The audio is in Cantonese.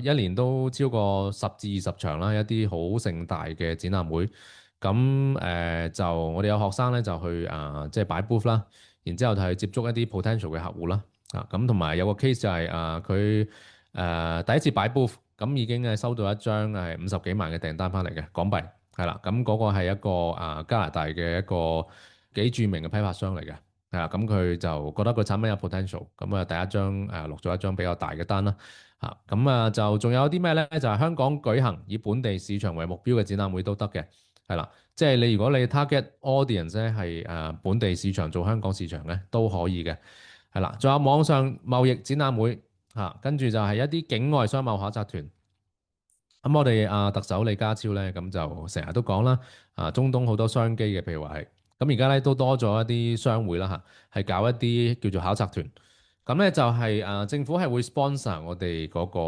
一年都超過10至20場啦，一啲好盛大嘅展覽會。咁就我哋有學生咧就去即係擺 booth 啦，然之後就去接觸一啲 potential 嘅客戶啦。咁同埋有個 case 就係佢第一次擺 booth，咁已經係收到一張係50幾萬嘅訂單翻嚟嘅港幣，係啦。咁嗰個係一個加拿大嘅一個幾著名嘅批發商嚟嘅。係啊，咁佢就覺得個產品有 potential，咁第一張錄咗一張比較大嘅單啦。咁就仲有啲咩咧？就係香港舉行以本地市場為目標嘅展覽會都得嘅。係啦，即係你如果你 target audience 咧係本地市場做香港市場咧都可以嘅。係啦，仲有網上貿易展覽會跟住就係一啲境外商貿考察團。咁我哋特首李家超咧，咁就成日都講啦，中東好多商機嘅，譬如話係，咁而家咧都多咗一啲商會啦係搞一啲叫做考察團，咁咧就係政府係會 sponsor 我哋嗰個